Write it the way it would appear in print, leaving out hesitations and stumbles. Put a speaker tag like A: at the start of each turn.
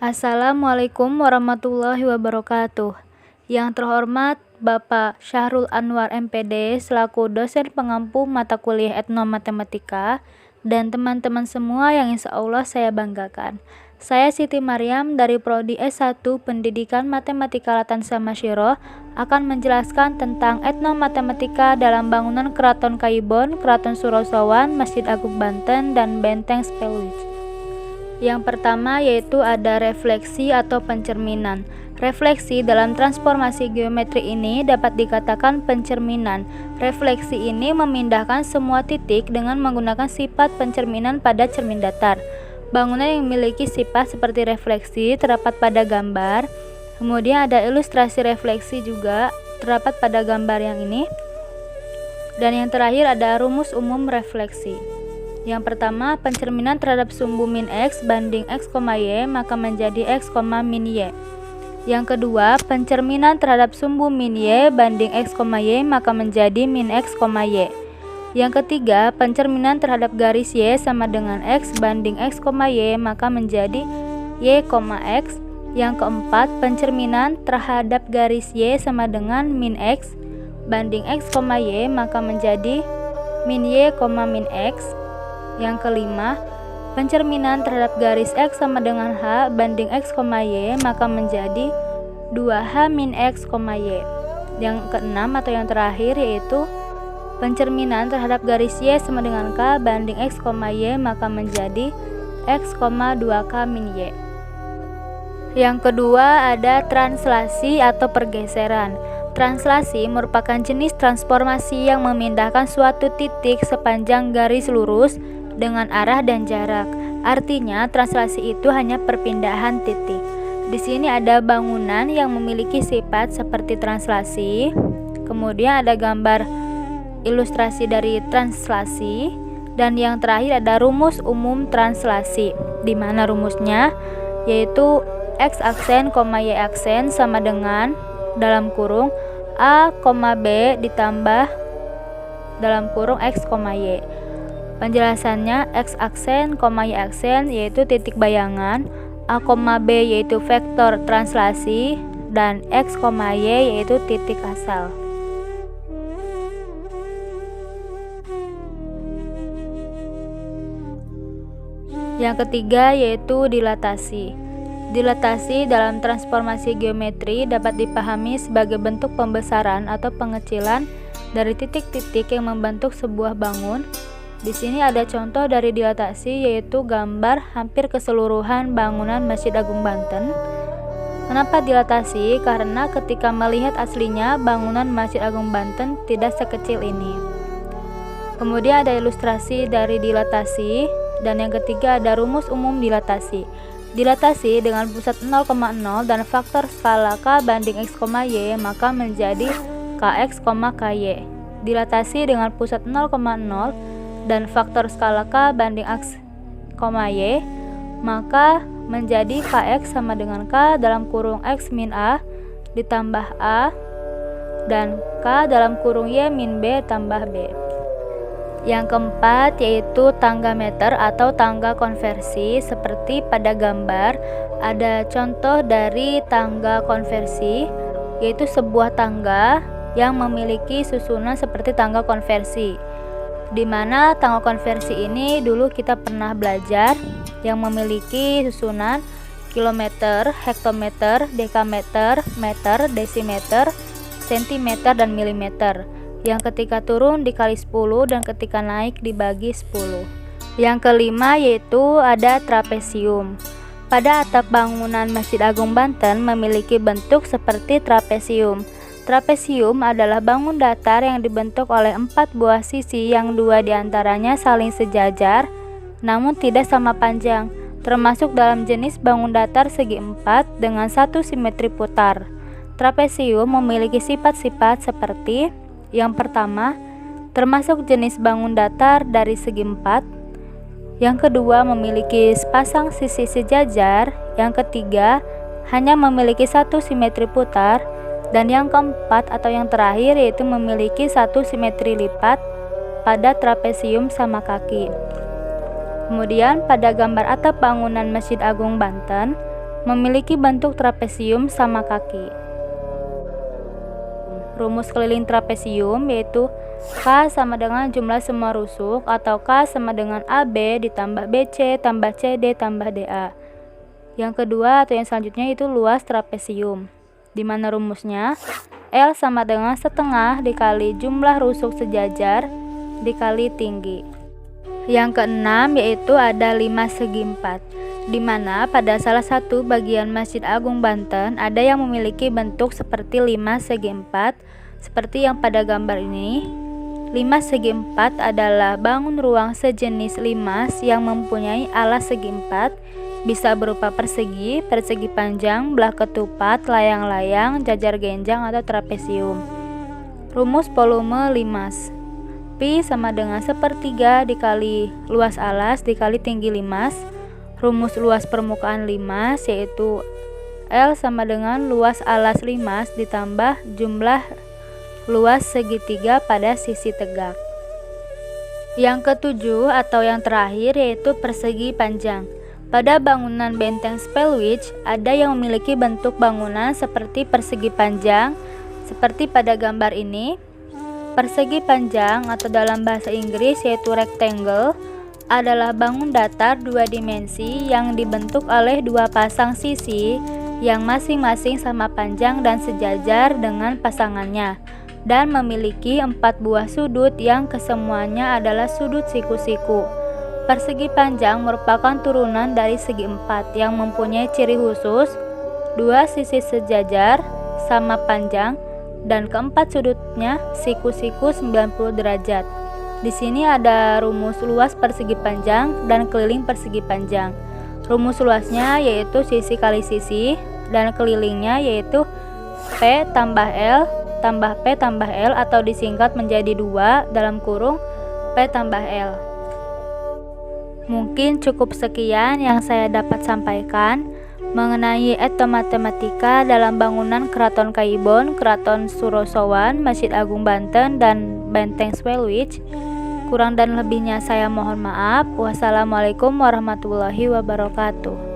A: Assalamualaikum warahmatullahi wabarakatuh. Yang terhormat Bapak Syahrul Anwar MPD selaku dosen pengampu mata kuliah Etnomatematika dan teman-teman semua yang insya Allah saya banggakan. Saya Siti Maryam dari Prodi S1 Pendidikan Matematika Latansa Masyiro akan menjelaskan tentang etnomatematika dalam bangunan Keraton Kayibon, Keraton Surosowan, Masjid Agung Banten, dan Benteng Spellwich. Yang pertama yaitu ada refleksi atau pencerminan. Refleksi dalam transformasi geometri ini dapat dikatakan pencerminan. Refleksi ini memindahkan semua titik dengan menggunakan sifat pencerminan pada cermin datar. Bangunan yang memiliki sifat seperti refleksi terdapat pada gambar. Kemudian ada ilustrasi refleksi juga terdapat pada gambar yang ini. Dan yang terakhir ada rumus umum refleksi. Yang pertama, pencerminan terhadap sumbu min X banding X, Y maka menjadi X, min Y. Yang kedua, pencerminan terhadap sumbu min Y banding X, Y maka menjadi min X, Y. Yang ketiga, pencerminan terhadap garis Y sama dengan X banding X, Y maka menjadi Y, X. Yang keempat, pencerminan terhadap garis Y sama dengan min X banding X, Y maka menjadi min Y, min X. Yang kelima, pencerminan terhadap garis X sama dengan H banding X, Y maka menjadi 2H min X, Y. Yang keenam atau yang terakhir yaitu pencerminan terhadap garis Y sama dengan K banding X, Y maka menjadi X, 2K min Y. Yang kedua ada translasi atau pergeseran. Translasi merupakan jenis transformasi yang memindahkan suatu titik sepanjang garis lurus dengan arah dan jarak. Artinya, translasi itu hanya perpindahan titik. Di sini ada bangunan yang memiliki sifat seperti translasi. Kemudian ada gambar ilustrasi dari translasi dan yang terakhir ada rumus umum translasi. Di mana rumusnya yaitu X aksen, Y aksen sama dengan dalam kurung A, B ditambah dalam kurung X, Y. Penjelasannya X aksen, Y aksen yaitu titik bayangan, A, B yaitu vektor translasi, dan X, Y yaitu titik asal. Yang ketiga yaitu dilatasi. Dilatasi dalam transformasi geometri dapat dipahami sebagai bentuk pembesaran atau pengecilan dari titik-titik yang membentuk sebuah bangun. Di sini ada contoh dari dilatasi yaitu gambar hampir keseluruhan bangunan Masjid Agung Banten. Kenapa dilatasi? Karena ketika melihat aslinya bangunan Masjid Agung Banten tidak sekecil ini. Kemudian ada ilustrasi dari dilatasi dan yang ketiga ada rumus umum dilatasi. Dilatasi dengan pusat 0,0 dan faktor skala K banding X, Y maka menjadi Kx, Ky. Dilatasi dengan pusat 0,0 dan faktor skala K banding X, Y maka menjadi Kx sama dengan K dalam kurung X min A ditambah A dan K dalam kurung Y min B tambah B. Yang keempat yaitu tangga meter atau tangga konversi. Seperti pada gambar ada contoh dari tangga konversi, yaitu sebuah tangga yang memiliki susunan seperti tangga konversi, di mana tangga konversi ini dulu kita pernah belajar yang memiliki susunan kilometer, hektometer, dekameter, meter, desimeter, sentimeter, dan milimeter, yang ketika turun dikali 10 dan ketika naik dibagi 10. Yang kelima yaitu ada trapesium. Pada atap bangunan Masjid Agung Banten memiliki bentuk seperti trapesium. Trapesium adalah bangun datar yang dibentuk oleh 4 buah sisi yang 2 diantaranya saling sejajar namun tidak sama panjang, termasuk dalam jenis bangun datar segi 4 dengan satu simetri putar. Trapesium memiliki sifat-sifat seperti yang pertama, termasuk jenis bangun datar dari segi 4. Yang kedua, memiliki sepasang sisi sejajar. Yang ketiga, hanya memiliki satu simetri putar. Dan yang keempat atau yang terakhir yaitu memiliki satu simetri lipat pada trapesium sama kaki. Kemudian pada gambar atap bangunan Masjid Agung Banten memiliki bentuk trapesium sama kaki. Rumus keliling trapesium yaitu K sama dengan jumlah semua rusuk atau K sama dengan AB ditambah BC tambah CD tambah DA. Yang kedua atau yang selanjutnya itu luas trapesium, di mana rumusnya L sama dengan setengah dikali jumlah rusuk sejajar dikali tinggi. Yang keenam yaitu ada 5 segi 4, di mana pada salah satu bagian Masjid Agung Banten ada yang memiliki bentuk seperti 5 segi 4, seperti yang pada gambar ini. 5 segi 4 adalah bangun ruang sejenis limas yang mempunyai alas segi 4, bisa berupa persegi, persegi panjang, belah ketupat, layang-layang, jajar genjang atau trapesium. Rumus volume limas. Pi sama dengan sepertiga dikali luas alas dikali tinggi limas. Rumus luas permukaan limas yaitu L sama dengan luas alas limas ditambah jumlah luas segitiga pada sisi tegak. Yang ketujuh atau yang terakhir yaitu persegi panjang. Pada bangunan benteng Spellwich ada yang memiliki bentuk bangunan seperti persegi panjang, seperti pada gambar ini. Persegi panjang atau dalam bahasa Inggris yaitu rectangle adalah bangun datar 2 dimensi yang dibentuk oleh 2 pasang sisi yang masing-masing sama panjang dan sejajar dengan pasangannya, dan memiliki 4 buah sudut yang kesemuanya adalah sudut siku-siku. Persegi panjang merupakan turunan dari segi 4 yang mempunyai ciri khusus 2 sisi sejajar sama panjang dan keempat sudutnya siku-siku 90 derajat. Di sini ada rumus luas persegi panjang dan keliling persegi panjang. Rumus luasnya yaitu sisi kali sisi dan kelilingnya yaitu P tambah L tambah P tambah L atau disingkat menjadi 2 dalam kurung P tambah L. Mungkin cukup sekian yang saya dapat sampaikan mengenai etnomatematika dalam bangunan Keraton Kaibon, Keraton Surosowan, Masjid Agung Banten, dan Benteng Spellwich. Kurang dan lebihnya saya mohon maaf. Wassalamualaikum warahmatullahi wabarakatuh.